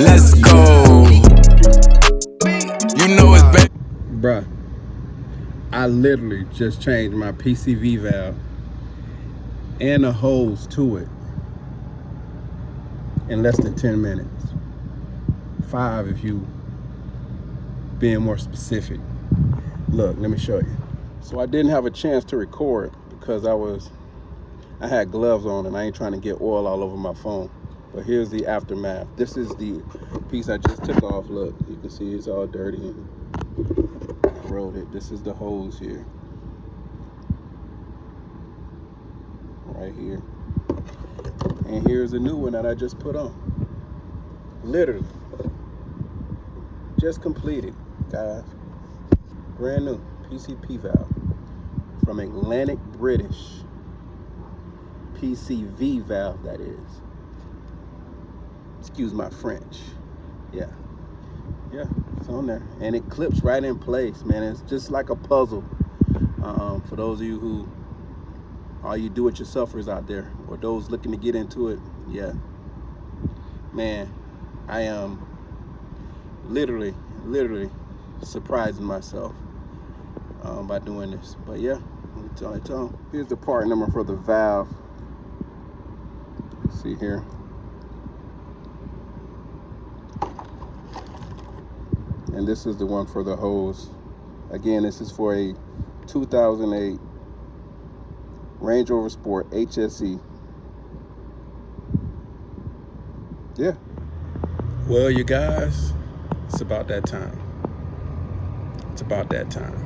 Let's go. You know it's better. Bruh, I literally just changed my PCV valve and a hose to it in less than 10 minutes. 5 if you being more specific. Look, let me show you. So I didn't have a chance to record because I had gloves on and I ain't trying to get oil all over my phone. But here's the aftermath. This is the piece I just took off. Look, you can see it's all dirty and corroded. This is the hose here. Right here. And here's a new one that I just put on. Literally. Just completed, guys. Brand new PCV valve from Atlantic British. PCV valve, that is. Excuse my French. Yeah, it's on there. And it clips right in place, man. It's just like a puzzle. For those of you who, all you do-it-yourselfers out there, or those looking to get into it, yeah. Man, I am literally surprising myself by doing this. But yeah, it's on. Here's the part number for the valve. See here. And this is the one for the hose. Again, this is for a 2008 Range Rover Sport HSE. Yeah. Well, you guys, it's about that time. It's about that time.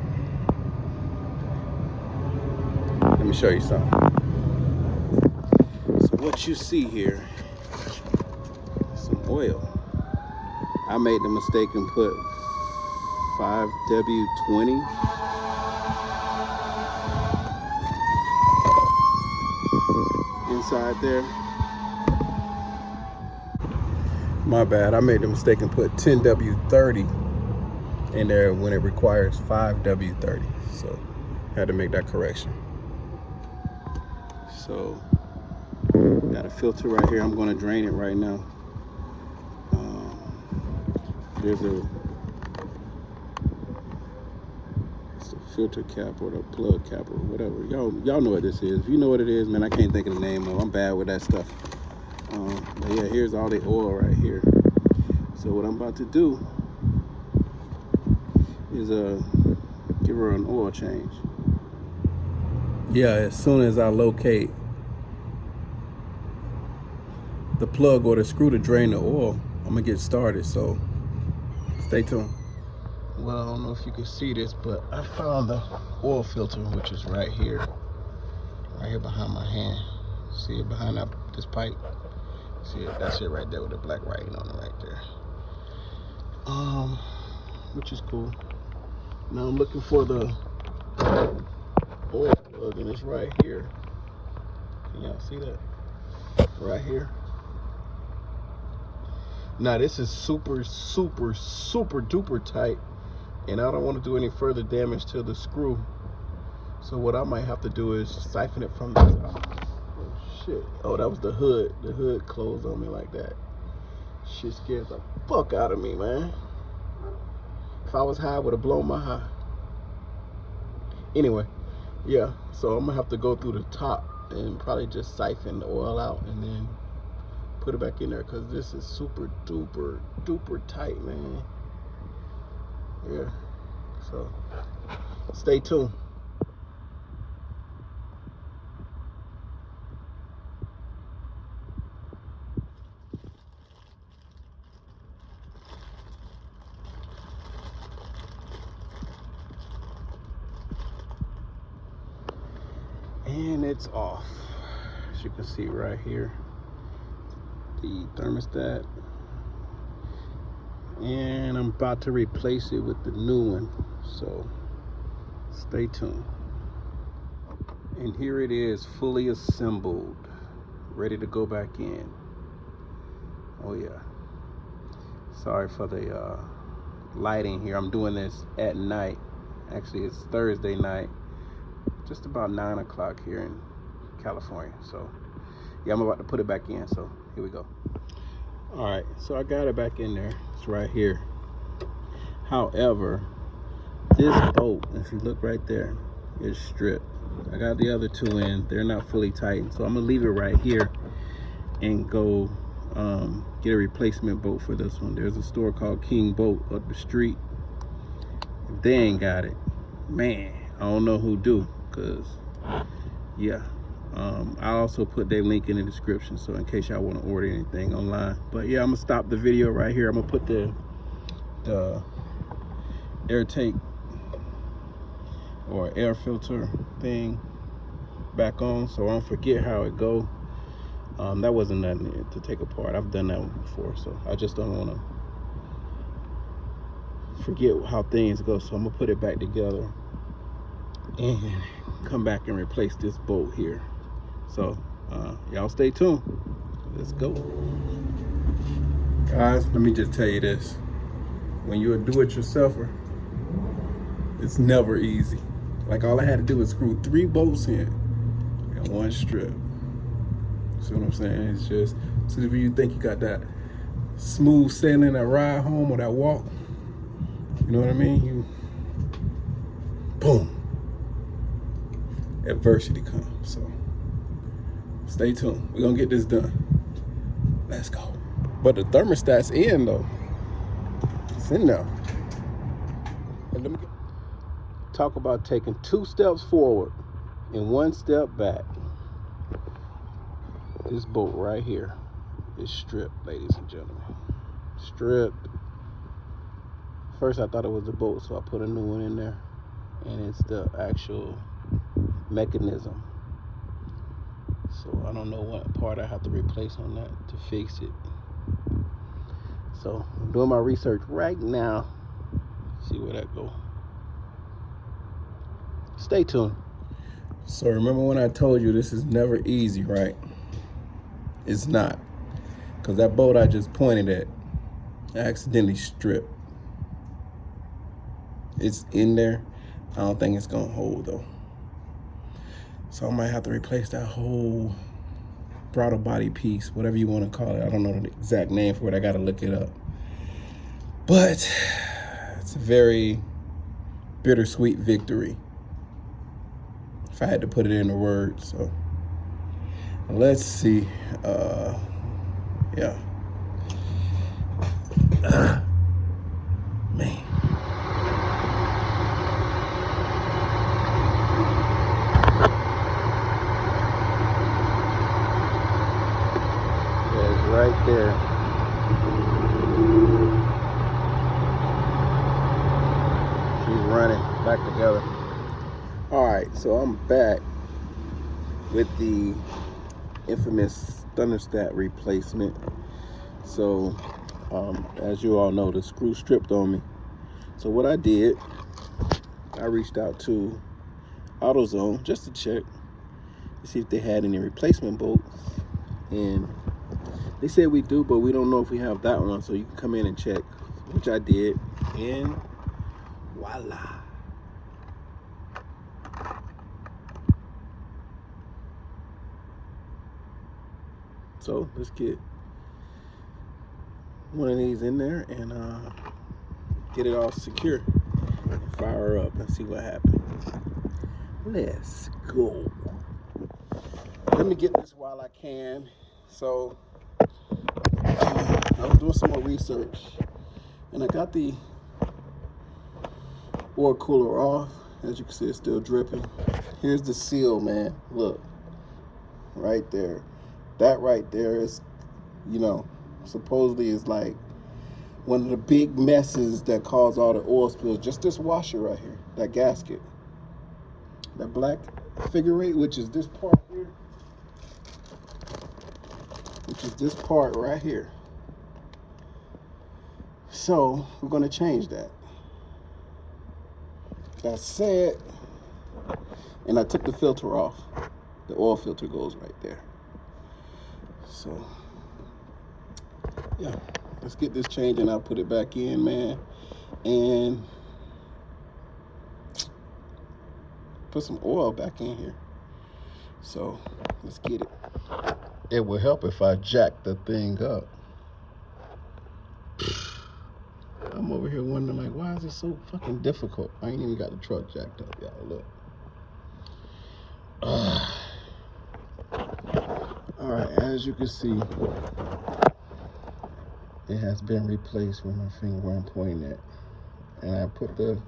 Let me show you something. So what you see here is some oil. I made the mistake and put 5W20 inside there. My bad, I made the mistake and put 10W30 in there when it requires 5W30. So had to make that correction. So got a filter right here. I'm going to drain it right now. There's it's the filter cap or the plug cap or whatever. Y'all know what this is. If you know what it is, man, I can't think of the name of it. I'm bad with that stuff. But yeah, here's all the oil right here. So what I'm about to do is give her an oil change. Yeah, as soon as I locate the plug or the screw to drain the oil, I'm gonna get started. So stay tuned. Well, I don't know if you can see this, but I found the oil filter, which is right here behind my hand. See it behind this pipe? See it? That's it right there with the black writing on it right there. Which is cool. Now I'm looking for the oil plug, and it's right here. Can y'all see that? Right here. Now this is super duper tight, and I don't want to do any further damage to the screw. So what I might have to do is siphon it from the top. Oh shit. Oh, that was the hood. The hood closed on me like that. Shit scared the fuck out of me, man. If I was high, I would have blown my high. Anyway, yeah, so I'm gonna have to go through the top and probably just siphon the oil out and then put it back in there, because this is super duper tight, man. Yeah, so stay tuned. And it's off, as you can see right here, the thermostat, and I'm about to replace it with the new one, so stay tuned. And here it is, fully assembled, ready to go back in. Oh yeah, sorry for the lighting here. I'm doing this at night. Actually, it's Thursday night, just about 9 o'clock here in California. So yeah, I'm about to put it back in, so here we go. All right, so I got it back in there. It's right here. However, this bolt, if you look right there, is stripped. I got the other two in. They're not fully tightened, so I'm gonna leave it right here and go get a replacement bolt for this one. There's a store called King Bolt up the street. If they ain't got it, man, I don't know who do, because yeah. I also put their link in the description, so in case y'all want to order anything online. But yeah, I'm gonna stop the video right here. I'm gonna put the air take or air filter thing back on, so I don't forget how it go. That wasn't nothing to take apart. I've done that one before, so I just don't want to forget how things go. So I'm gonna put it back together and come back and replace this bolt here. So y'all stay tuned. Let's go. Guys, let me just tell you this. When you're a do-it-yourselfer, it's never easy. Like, all I had to do was screw 3 bolts in and 1 strip. See what I'm saying? It's just, so if you think you got that smooth sailing, that ride home or that walk, you know what I mean? You, boom, adversity comes. So stay tuned. We're gonna get this done. Let's go. But the thermostat's in though. It's in there. And let me talk about taking 2 steps forward and 1 step back. This bolt right here is stripped, ladies and gentlemen. Stripped. First I thought it was a bolt, so I put a new one in there, and it's the actual mechanism. So I don't know what part I have to replace on that to fix it. So I'm doing my research right now. See where that go. Stay tuned. So remember when I told you this is never easy, right? It's not. Because that bolt I just pointed at, I accidentally stripped. It's in there. I don't think it's gonna hold though. So I might have to replace that whole throttle body piece, whatever you want to call it. I don't know the exact name for it. I gotta look it up. But it's a very bittersweet victory, if I had to put it into words. So let's see. Yeah. Man. Yeah, it's right there. She's running back together. All right, so I'm back with the infamous thermostat replacement. So as you all know, the screw stripped on me. So what I did, I reached out to AutoZone just to check to see if they had any replacement bolts, and they said we do, but we don't know if we have that one. So you can come in and check, which I did, and voila. So let's get one of these in there and get it all secure and fire up and see what happens. Let's go. Let me get this while I can. So I was doing some more research and I got the oil cooler off. As you can see, it's still dripping. Here's the seal, man. Look, right there. That right there is, you know, supposedly is like one of the big messes that cause all the oil spills. Just this washer right here, that gasket, that black figure eight, which is this part here, which is this part right here. So we're going to change that. That said, and I took the filter off. The oil filter goes right there. So yeah, let's get this changed and I'll put it back in, man, and put some oil back in here. So let's get it. It will help if I jack the thing up. I'm over here wondering, like, why is it so fucking difficult? I ain't even got the truck jacked up, y'all. Look. All right, as you can see, it has been replaced with my finger where I'm pointing at. And I put the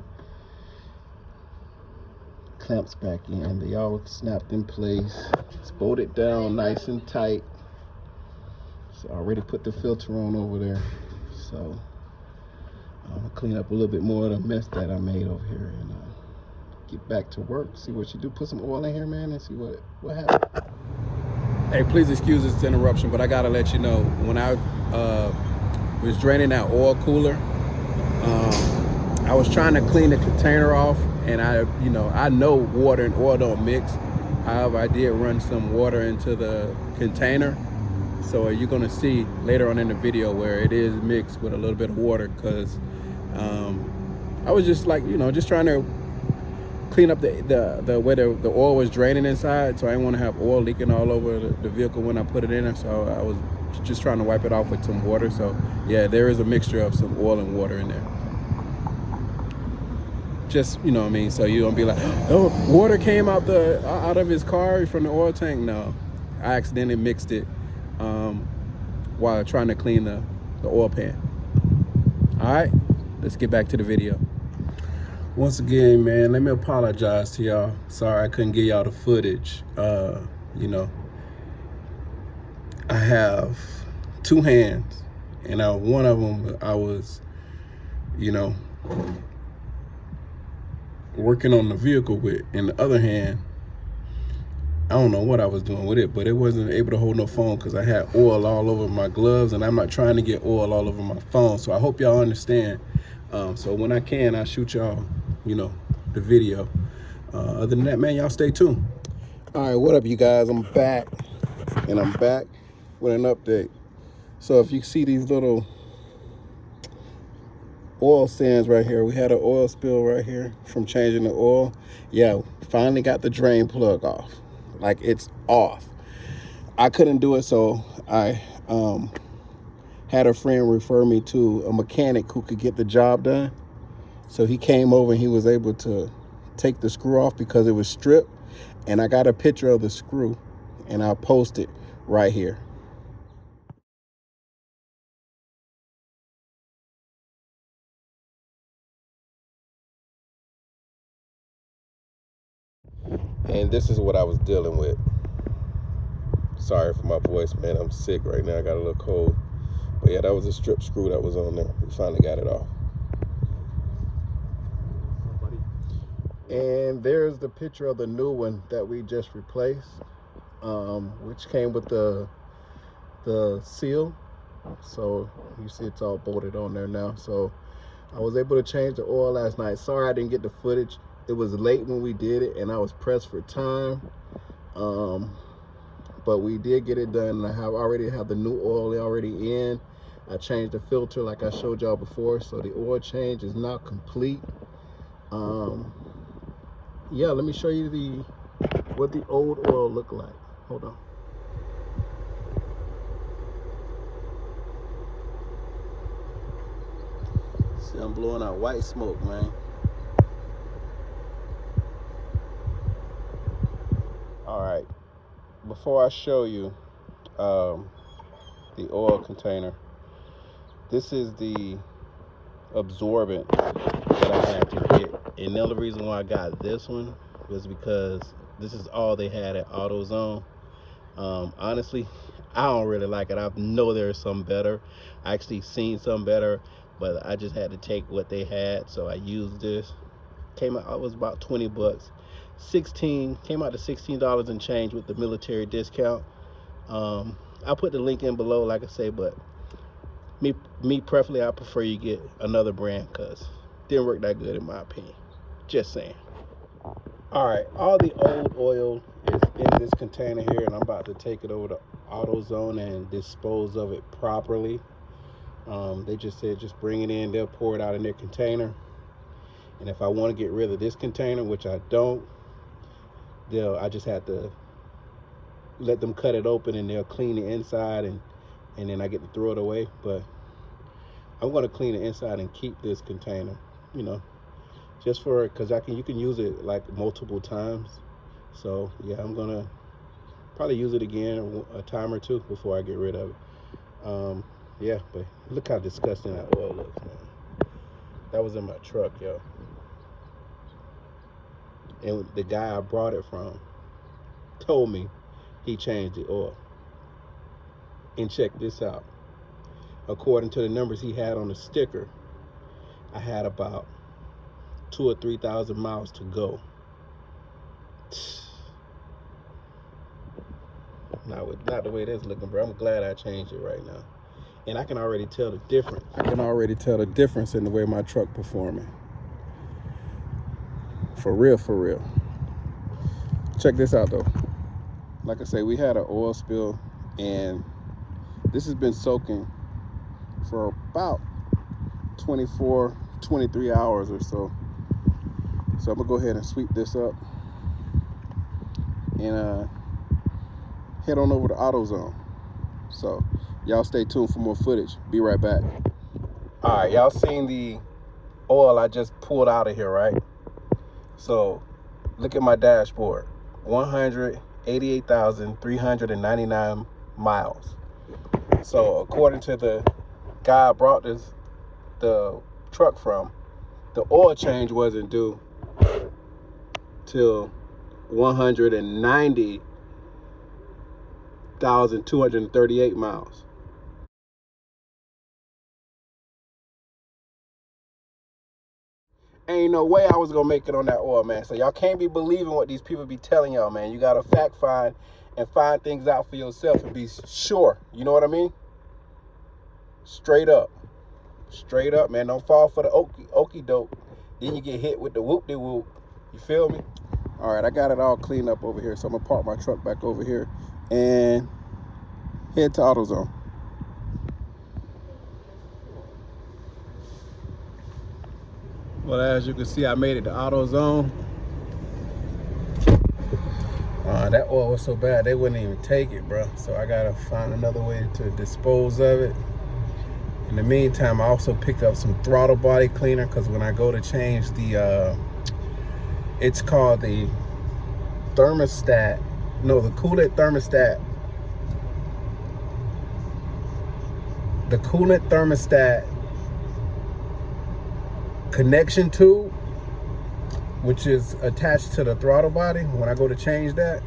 clamps back in. They all snapped in place. It's bolted down nice and tight. So I already put the filter on over there. So I'm gonna clean up a little bit more of the mess that I made over here and get back to work. See what you do. Put some oil in here, man, and see what happens. Hey, please excuse this interruption, but I gotta let you know, when I was draining that oil cooler, I was trying to clean the container off, and I know water and oil don't mix. However, I did run some water into the container. So you're gonna see later on in the video where it is mixed with a little bit of water, because I was just like, just trying to clean up the way the oil was draining inside. So I didn't want to have oil leaking all over the vehicle when I put it in there. So I was just trying to wipe it off with some water. So yeah, there is a mixture of some oil and water in there. Just, you know what I mean? So you don't be like, oh, water came out of his car from the oil tank. No, I accidentally mixed it while trying to clean the oil pan. All right, let's get back to the video. Once again, man, let me apologize to y'all. Sorry I couldn't get y'all the footage. I have two hands, and one of them I was, working on the vehicle with, and the other hand, I don't know what I was doing with it, but it wasn't able to hold no phone because I had oil all over my gloves, and I'm not trying to get oil all over my phone. So I hope y'all understand. So when I can, I'll shoot y'all, the video. Other than that, man, y'all stay tuned. All right, what up, you guys? I'm back, and I'm back with an update. So if you see these little oil sands right here, we had an oil spill right here from changing the oil. Yeah, finally got the drain plug off. Like, it's off. I couldn't do it, so I had a friend refer me to a mechanic who could get the job done. So he came over and he was able to take the screw off because it was stripped. And I got a picture of the screw, and I'll post it right here. And this is what I was dealing with. Sorry for my voice, man. I'm sick right now. I got a little cold. But yeah, that was a strip screw that was on there. We finally got it off. And there's the picture of the new one that we just replaced, which came with the seal. So you see it's all bolted on there now. So I was able to change the oil last night. Sorry I didn't get the footage. It was late when we did it, and I was pressed for time. But we did get it done, and I already have the new oil already in. I changed the filter like I showed y'all before, so the oil change is now complete. Yeah, let me show you what the old oil looked like. Hold on. See, I'm blowing out white smoke, man. All right, before I show you the oil container, this is the absorbent that I had to get. And the only reason why I got this one was because this is all they had at AutoZone. Honestly, I don't really like it. I know there's some better. I actually seen some better, but I just had to take what they had, so I used this. Came out, it was about 20 bucks. Came out to $16 and change with the military discount. I'll put the link in below, like I say, but me preferably, I prefer you get another brand because it didn't work that good in my opinion. Just saying. All right, all the old oil is in this container here, and I'm about to take it over to AutoZone and dispose of it properly. They just said just bring it in, they'll pour it out in their container. And if I want to get rid of this container, which I don't, I just have to let them cut it open, and they'll clean the inside, and then I get to throw it away. But I'm going to clean the inside and keep this container, you know, just for it, because you can use it like multiple times. So yeah, I'm going to probably use it again a time or two before I get rid of it. Yeah, but look how disgusting that oil looks, man. That was in my truck, yo. And the guy I brought it from told me he changed the oil. And check this out. According to the numbers he had on the sticker, I had about 2,000 or 3,000 miles to go. Not the way that's looking, bro. I'm glad I changed it right now. And I can already tell the difference. I can already tell the difference in the way my truck performing. For real, for real. Check this out though. Like I say, we had an oil spill and this has been soaking for about 24, 23 hours or so. So I'm gonna go ahead and sweep this up and head on over to AutoZone. So y'all stay tuned for more footage. Be right back. All right, y'all seen the oil I just pulled out of here, right? So look at my dashboard, 188,399 miles. So according to the guy I brought the truck from, the oil change wasn't due till 190,238 miles. Ain't no way I was gonna make it on that oil, man. So y'all can't be believing what these people be telling y'all, man. You gotta fact find and find things out for yourself and be sure. You know what I mean? Straight up, man. Don't fall for the okey doke. Then you get hit with the whoop de whoop. You feel me? All right, I got it all cleaned up over here, so I'm gonna park my truck back over here and head to AutoZone. Well, as you can see, I made it to AutoZone. That oil was so bad, they wouldn't even take it, bro. So I gotta find another way to dispose of it. In the meantime, I also picked up some throttle body cleaner because when I go to change the, it's called the thermostat, no, the coolant thermostat. The coolant thermostat connection tube, which is attached to the throttle body. When I go to change that,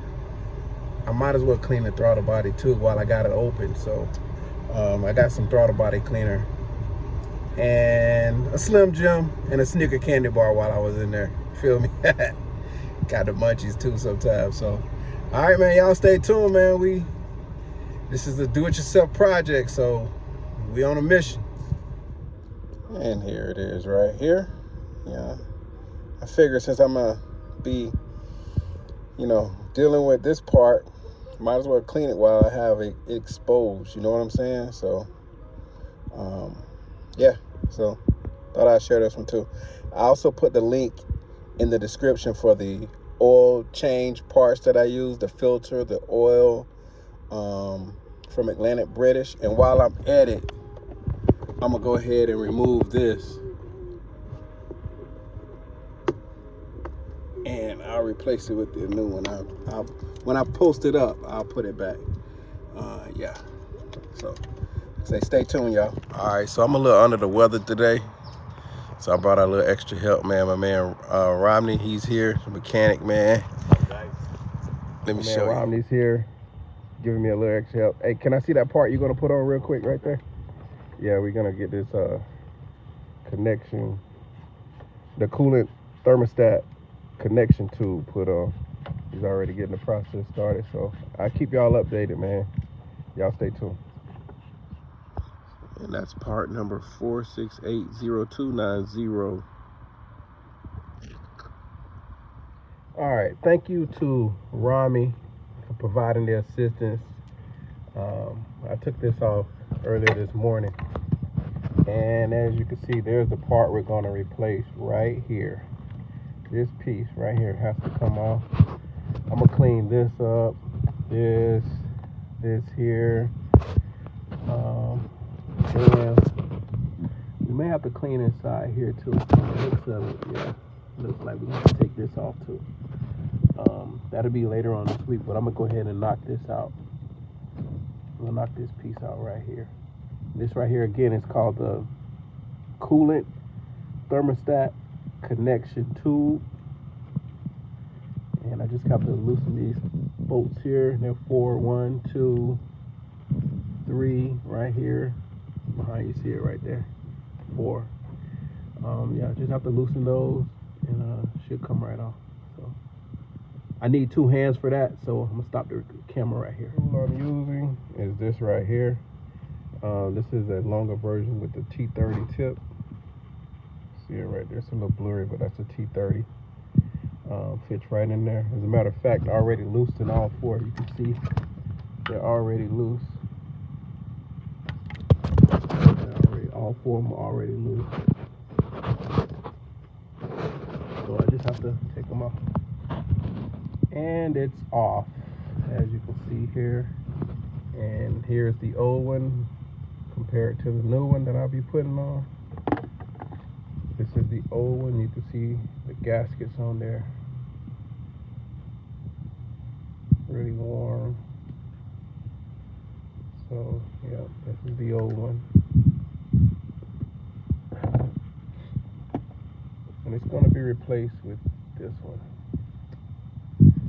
I might as well clean the throttle body too while I got it open. So I got some throttle body cleaner and a Slim Jim and a Snicker candy bar while I was in there. Feel me? Got the munchies too sometimes. So all right, man, y'all stay tuned, man. This is a do-it-yourself project, so we on a mission. And here it is right here. Yeah, I figured since I'm gonna be, you know, dealing with this part, might as well clean it while I have it exposed. You know what I'm saying? So, yeah. So, thought I'd share this one too. I also put the link in the description for the oil change parts that I use, the filter, the oil, from Atlantic British. And while I'm at it, I'm gonna go ahead and remove this and I'll replace it with the new one. When I post it up, I'll put it back. Yeah, so stay tuned, y'all. All right, so I'm a little under the weather today, so I brought out a little extra help, man. My man Romney, he's here, the mechanic, man. Let me show you. Romney's here, giving me a little extra help. Hey, can I see that part you're gonna put on real quick right there? Yeah, we're gonna get this connection, the coolant thermostat connection tube put on. He's already getting the process started, so I'll keep y'all updated, man. Y'all stay tuned. And that's part number 4680290. All right, thank you to Rami for providing the assistance. I took this off earlier this morning, and as you can see, there's the part we're going to replace right here. This piece right here has to come off. I'm gonna clean this up, this here, and may have to clean inside here too. Looks of it, yeah. Looks like we have to take this off too. That'll be later on this week, but I'm gonna go ahead and knock this out. I'm gonna knock this piece out right here. This right here again is called the coolant thermostat connection tube. And I just have to loosen these bolts here. They're 4, 1, 2, 3 right here. Behind you see it right there. 4. Yeah, just have to loosen those and should come right off. So I need 2 hands for that, so I'm gonna stop the camera right here. What I'm using is this right here. This is a longer version with the T30 tip. See it right there. It's a little blurry, but that's a T30. Fits right in there. As a matter of fact, already loosed in all 4. You can see they're already loose. All 4 of them are already loose. So I just have to take them off. And it's off, as you can see here. And here's the old one compared to the new one that I'll be putting on. This is the old one. You can see the gaskets on there. Really warm. So yeah, this is the old one. And it's going to be replaced with this one.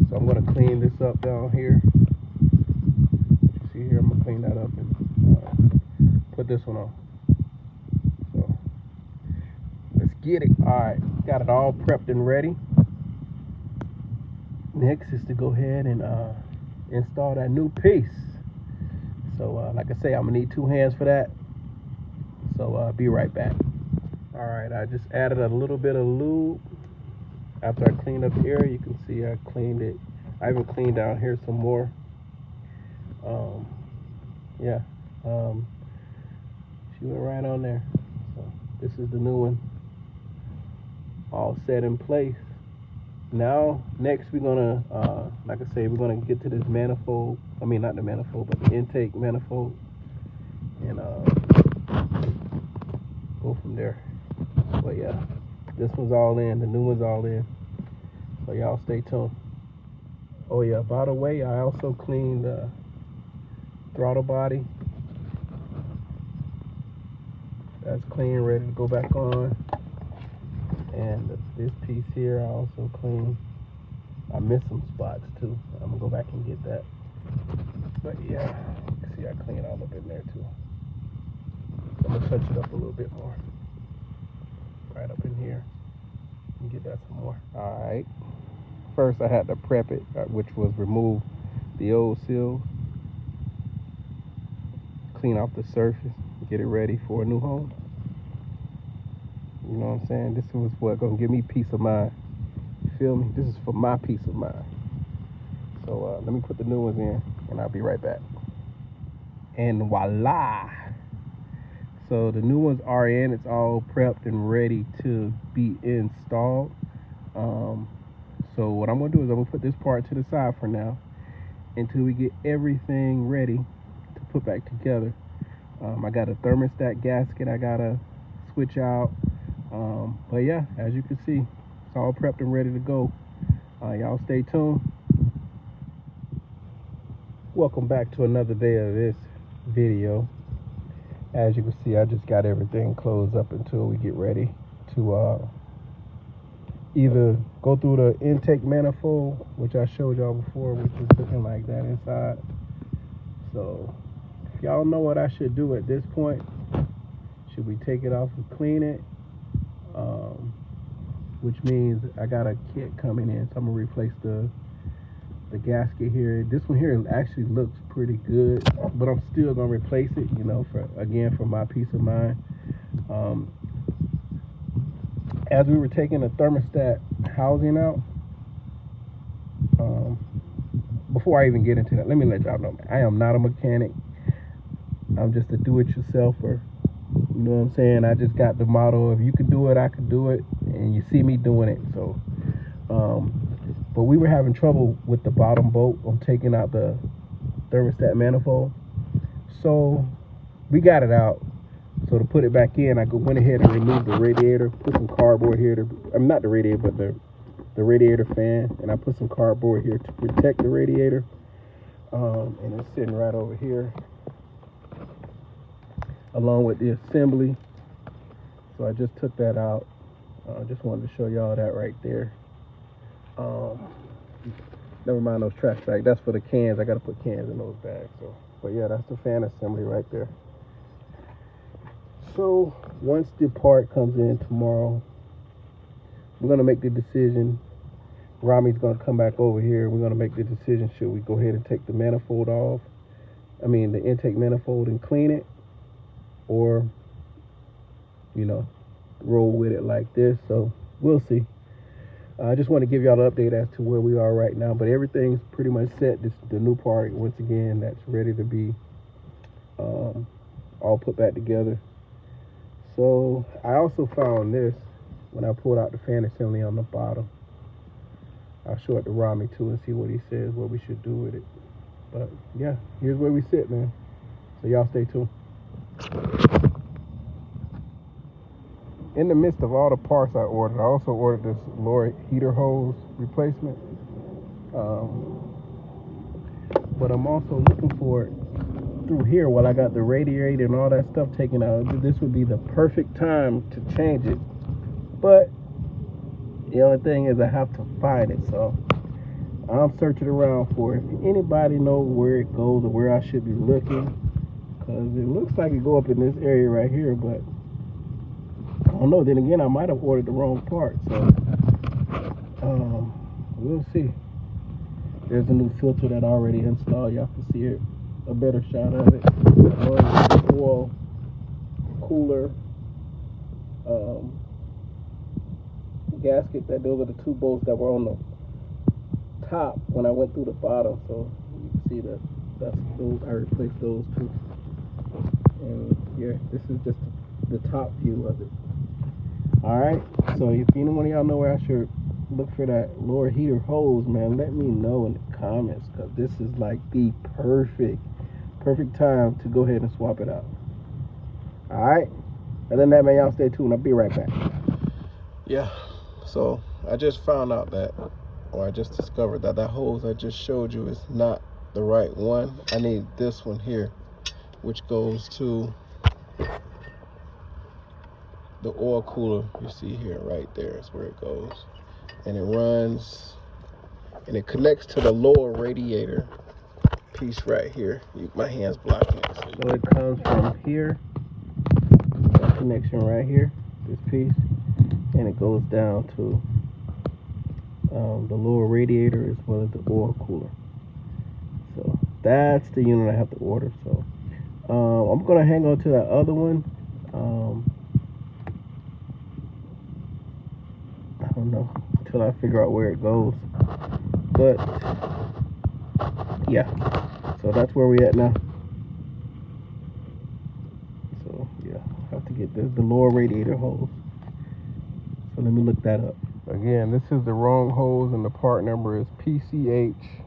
So I'm going to clean this up down here. You see here, I'm going to clean that up and put this one on. So let's get it. Alright, got it all prepped and ready. Next is to go ahead and install that new piece. So like I say, I'm going to need 2 hands for that. So I'll be right back. Alright, I just added a little bit of lube. After I cleaned up the area, you can see I cleaned it. I even cleaned down here some more. Yeah, she went right on there. So this is the new one, all set in place. Now, next we're gonna, like I say, we're gonna get to this manifold. I mean, not the manifold, but the intake manifold, and go from there. But yeah, this one's all in, the new one's all in. So y'all stay tuned. Oh yeah, by the way, I also cleaned the throttle body. That's clean, ready to go back on. And this piece here I also cleaned. I missed some spots too. I'm gonna go back and get that. But yeah, you can see I cleaned all up in there too. So I'm gonna touch it up a little bit more. Right up in here. And get that some more. Alright. First I had to prep it, which was remove the old seal. Clean off the surface. Get it ready for a new home. You know what I'm saying? This was what gonna give me peace of mind. You feel me? This is for my peace of mind. So let me put the new ones in and I'll be right back. And voila! So the new ones are in. It's all prepped and ready to be installed. So what I'm gonna do is I'm gonna put this part to the side for now until we get everything ready to put back together. I got a thermostat gasket I gotta switch out. But yeah, as you can see, it's all prepped and ready to go. Y'all stay tuned. Welcome back to another day of this video. As you can see, I just got everything closed up until we get ready to either go through the intake manifold, which I showed y'all before, which is looking like that inside. So if y'all know what I should do at this point, should we take it off and clean it? Which means I got a kit coming in, so I'm gonna replace the gasket here. This one here actually looks pretty good, but I'm still gonna replace it, you know, for my peace of mind. As we were taking the thermostat housing out, before I even get into that, let me let y'all know, I am not a mechanic. I'm just a do-it-yourselfer. You know what I'm saying? I just got the motto, if you can do it, I can do it, and you see me doing it. So but we were having trouble with the bottom bolt on taking out the thermostat manifold, so we got it out. So to put it back in, I went ahead and removed the radiator, put some cardboard here to, I'm not the radiator, but the radiator fan, and I put some cardboard here to protect the radiator. And it's sitting right over here, along with the assembly. So I just took that out. Just wanted to show y'all that right there. Never mind those trash bags. That's for the cans. I got to put cans in those bags. So, but yeah, that's the fan assembly right there. So once the part comes in tomorrow, we're gonna make the decision. Rami's gonna come back over here. We're gonna make the decision. Should we go ahead and take the manifold off? I mean, the intake manifold, and clean it, or, you know, roll with it like this. So we'll see. I just want to give y'all an update as to where we are right now, but everything's pretty much set. This the new part, once again, that's ready to be all put back together. So I also found this when I pulled out the fan assembly on the bottom. I'll show it to Rami too and see what he says, what we should do with it. But yeah, here's where we sit, man. So y'all stay tuned. In the midst of all the parts I ordered, I also ordered this lower heater hose replacement. But I'm also looking for it through here while I got the radiator and all that stuff taken out. This would be the perfect time to change it. But the only thing is I have to find it. So I'm searching around for it. If anybody knows where it goes or where I should be looking, because it looks like it go up in this area right here, but I don't know. Then again, I might have ordered the wrong part. So we'll see. There's a new filter that I already installed. Y'all can see it, a better shot of it. Oil, cooler gasket. Those are the two bolts that were on the top when I went through the bottom. So you can see that's those. I replaced those two. And yeah, this is just the top view of it. All right. So if any one of y'all know where I should look for that lower heater hose, man, let me know in the comments, because this is like the perfect time to go ahead and swap it out. All right. Other than that, man, y'all stay tuned. I'll be right back. Yeah. So I just found out that, or I just discovered that hose I just showed you is not the right one. I need this one here, which goes to the oil cooler. You see here, right there is where it goes. And it runs, and it connects to the lower radiator piece right here. My hand's blocking it. So it comes from here, that connection right here, this piece, and it goes down to the lower radiator as well as the oil cooler. So that's the unit I have to order. So I'm gonna hang on to that other one. I don't know until I figure out where it goes. But yeah, so that's where we at now. So yeah, I have to get the lower radiator hose. So let me look that up. Again, this is the wrong hose, and the part number is PCH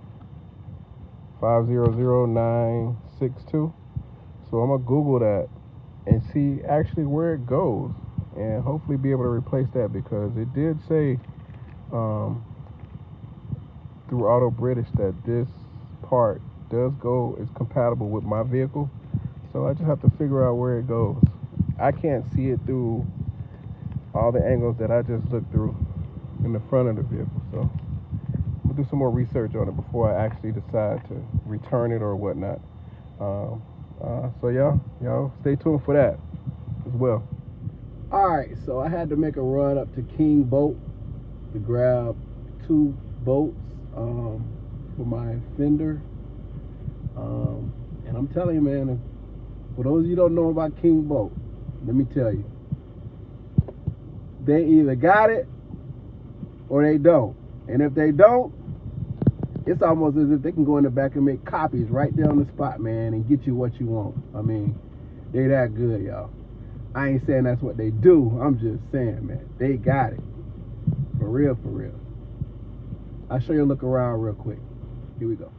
500962. So I'm gonna Google that and see actually where it goes, and hopefully be able to replace that, because it did say through Auto British that this part is compatible with my vehicle. So I just have to figure out where it goes. I can't see it through all the angles that I just looked through in the front of the vehicle. So we'll do some more research on it before I actually decide to return it or whatnot. So y'all stay tuned for that as well. All right, so I had to make a run up to King Boat to grab 2 bolts for my fender. And I'm telling you, man, for those of you who don't know about King Boat, let me tell you, they either got it or they don't. And if they don't, it's almost as if they can go in the back and make copies right there on the spot, man, and get you what you want. I mean, they that good, y'all. I ain't saying that's what they do. I'm just saying, man, they got it. For real, for real. I'll show you a look around real quick. Here we go.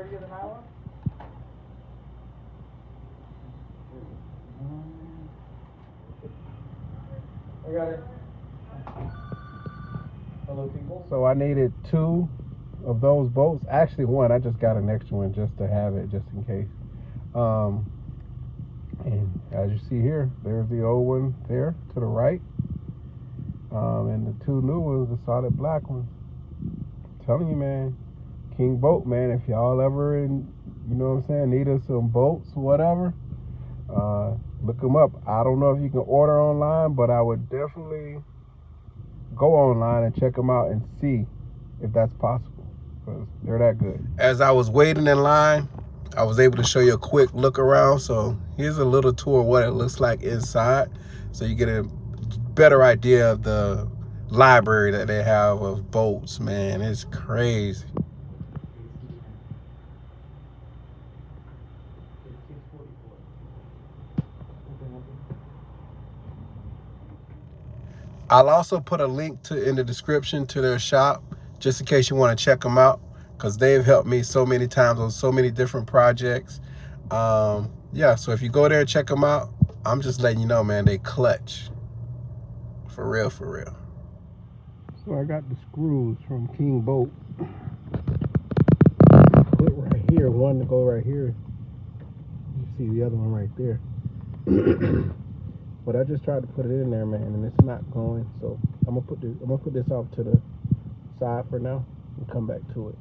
30 of the nylon? I got it. Hello, people. So I needed 2 of those bolts. Actually, 1. I just got an extra one just to have it, just in case. And as you see here, there's the old one there to the right. And the 2 new ones, the solid black ones. I'm telling you, man, King Bolt, man, if y'all ever, you know what I'm saying, needed some bolts, whatever, look them up. I don't know if you can order online, but I would definitely go online and check them out and see if that's possible, because they're that good. As I was waiting in line, I was able to show you a quick look around. So here's a little tour of what it looks like inside, so you get a better idea of the library that they have of bolts. Man, it's crazy. I'll also put a link in the description to their shop, just in case you want to check them out, because they've helped me so many times on so many different projects. Yeah, so if you go there and check them out, I'm just letting you know, man, they clutch. For real, for real. So I got the screws from King Bolt. Put right here, one to go right here. You see the other one right there. But I just tried to put it in there, man, and it's not going. So I'm gonna put this off to the side for now and come back to it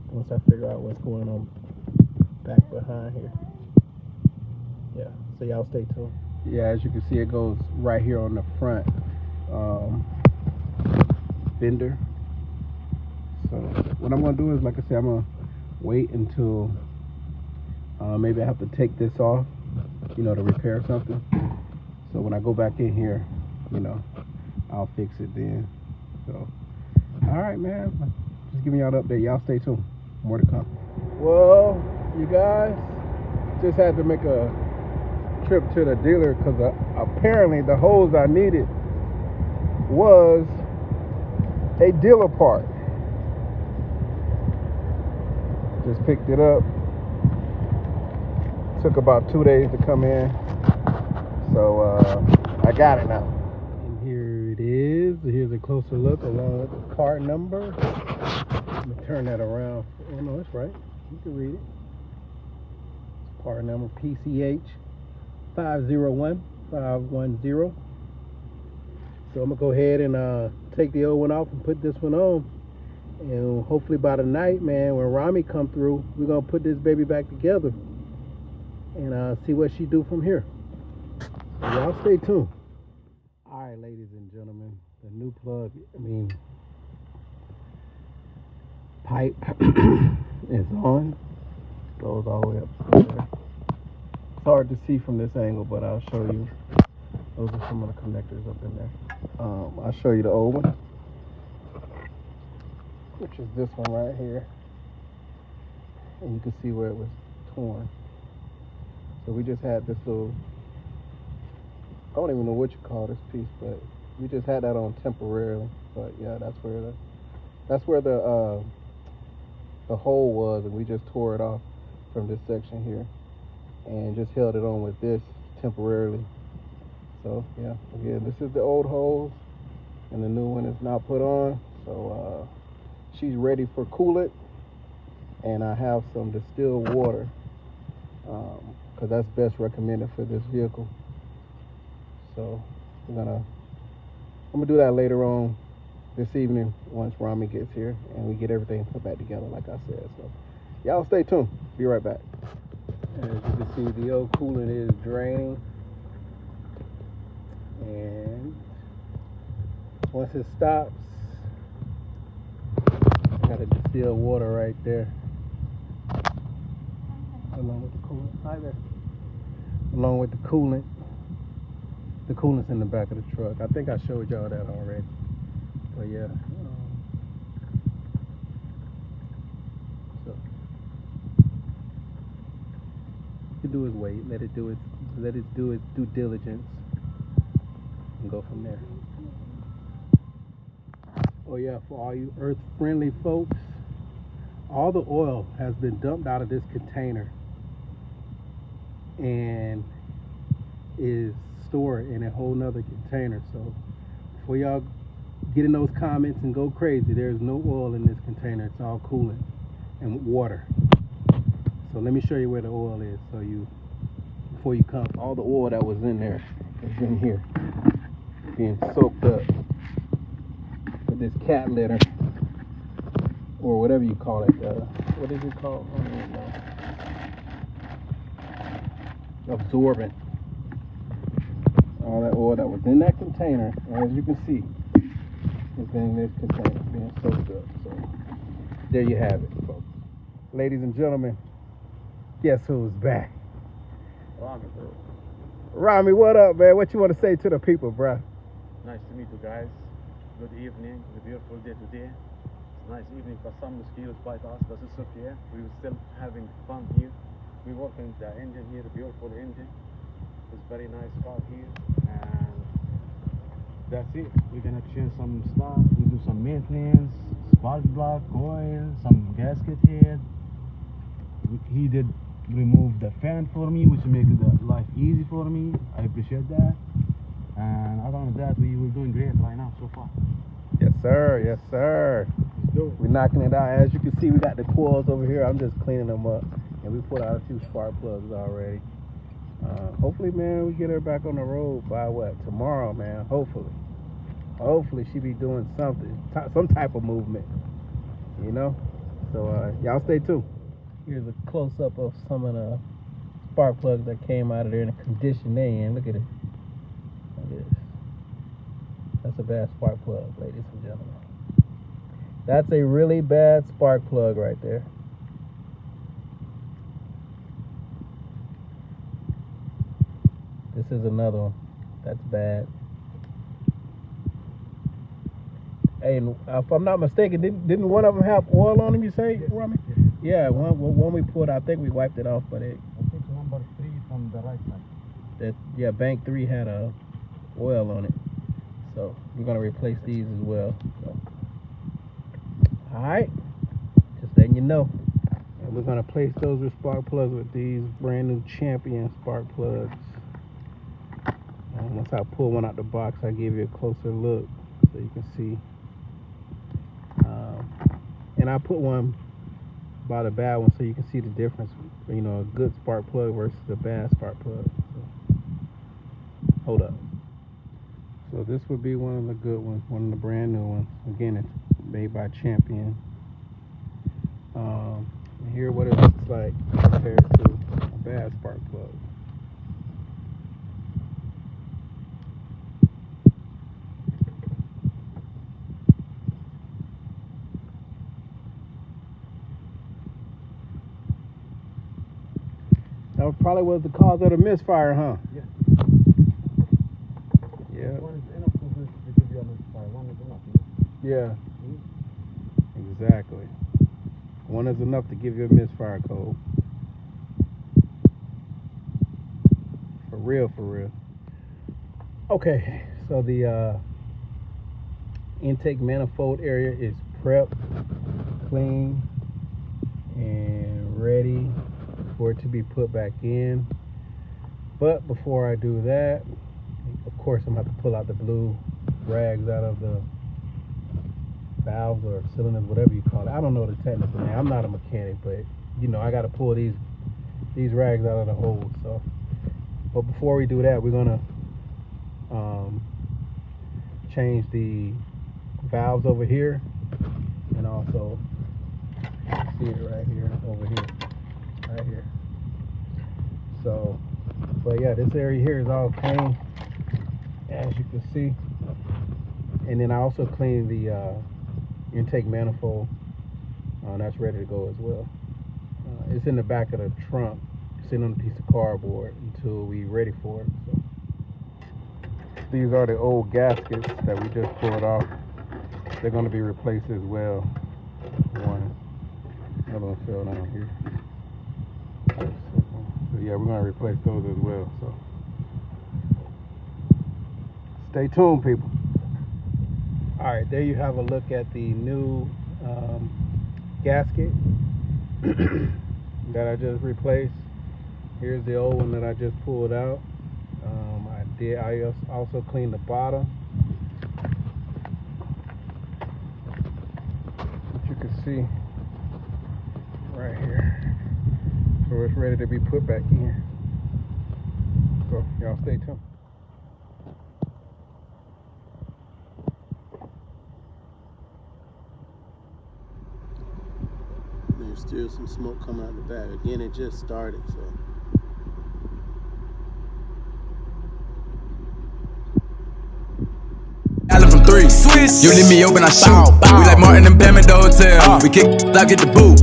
once I figure out what's going on back behind here. Yeah, so y'all stay tuned. Yeah, as you can see, it goes right here on the front fender. So what I'm gonna do is, like I said, I'm gonna wait until maybe I have to take this off, you know, to repair something. So when I go back in here, you know, I'll fix it then. So, all right, man, just giving y'all an update. Y'all stay tuned, more to come. Well, you guys, just had to make a trip to the dealer, because apparently the hose I needed was a dealer part. Just picked it up. Took about 2 days to come in. So I got it now. And here it is. Here's a closer look along with the part number. Let me turn that around. Oh no, it's right. You can read it. It's part number PCH 501510. So I'm gonna go ahead and take the old one off and put this one on. And hopefully by the night, man, when Rami come through, we're gonna put this baby back together and see what she do from here. So y'all stay tuned. All right, ladies and gentlemen, the new plug, pipe is on. Goes all the way up there. It's hard to see from this angle, but I'll show you. Those are some of the connectors up in there. I'll show you the old one, which is this one right here. And you can see where it was torn. So we just had this little, I don't even know what you call this piece, but we just had that on temporarily. But yeah, that's where the hole was, and we just tore it off from this section here and just held it on with this temporarily. So yeah, again, this is the old hose and the new one is now put on. So she's ready for coolant, and I have some distilled water because that's best recommended for this vehicle. So I'm gonna do that later on this evening once Rami gets here and we get everything put back together, like I said. So y'all stay tuned. Be right back. As you can see, the old coolant is draining, and once it stops, I got a distilled water right there along with the coolant. Hi there. Along with the coolant. The coolant's in the back of the truck. I think I showed y'all that already. But yeah. So you can do is wait, let it do its due diligence, and go from there. Oh yeah, for all you earth friendly folks, all the oil has been dumped out of this container and is stored in a whole nother container. So before y'all get in those comments and go crazy, there's no oil in this container. It's all coolant and water. So let me show you where the oil is, so you, before you come, all the oil that was in there is in here, being soaked up with this cat litter, or whatever you call it. What is it called? I don't even know. Absorbent. All that oil that was in that container, as you can see, is in this container, being soaked up. So there you have it, folks. Ladies and gentlemen, guess who's back? Rami, bro. Rami, what up, man? What you want to say to the people, bro? Nice to meet you guys. Good evening. It's a beautiful day today. It's a nice evening for some mosquitoes bite us, but it's okay. We're still having fun here. We're working the engine here, a beautiful engine. It's very nice car here, and that's it. We're gonna change some stuff. We do some maintenance, spark plug, oil, some gasket head. He did remove the fan for me, which makes the life easy for me. I appreciate that. And other than that, we're doing great right now so far. Yes, sir. Yes, sir. Let's do it. We're knocking it out. As you can see, we got the coils over here. I'm just cleaning them up, and we put out a few spark plugs already. Hopefully, man, we get her back on the road by what? Tomorrow, man. Hopefully she be doing something, some type of movement, you know. So y'all stay tuned. Here's a close-up of some of the spark plugs that came out of there and the condition they in. Look at it. Look at this. That's a bad spark plug, ladies and gentlemen. That's a really bad spark plug right there. This is another one. That's bad. Hey, if I'm not mistaken, didn't one of them have oil on them, you say, Yes, Rami? yes. Yeah, when we pulled, I think we wiped it off, but I think number 3 from the right side. bank 3 had a oil on it. So we're gonna replace these as well. So, all right, just letting you know. And we're gonna place those spark plugs with these brand new Champion spark plugs. And once I pull one out the box, I give you a closer look so you can see. And I put one by the bad one so you can see the difference. You know, a good spark plug versus a bad spark plug. So, hold up. So this would be one of the good ones, one of the brand new ones. Again, it's made by Champion. And here what it looks like compared to a bad spark plug. That probably was the cause of the misfire, huh? Yeah. Yeah. One is enough to give you a misfire. One is enough. Yeah. Exactly. One is enough to give you a misfire code. For real, for real. Okay, so the intake manifold area is prepped, clean, and ready for it to be put back in. But before I do that, of course I'm gonna have to pull out the blue rags out of the valves or cylinders, whatever you call it. I don't know the technical name. I'm not a mechanic, but you know, I got to pull these rags out of the holes. So, but before we do that, we're gonna change the valves over here, and also see it right here, over here, right here. So, but yeah, this area here is all clean, as you can see. And then I also cleaned the intake manifold. That's ready to go as well. It's in the back of the trunk, sitting on a piece of cardboard until we're ready for it. So these are the old gaskets that we just pulled off. They're going to be replaced as well. Another one fell down here. So yeah, we're going to replace those as well. So stay tuned, people. All right, there you have a look at the new gasket that I just replaced. Here's the old one that I just pulled out. I also cleaned the bottom. You can see right here. So it's ready to be put back in. So y'all stay tuned. There's still some smoke coming out the back. Again, it just started, so. From 3. You leave me open, I shoot. We like Martin and Pam at the hotel. We kick, I get the boot.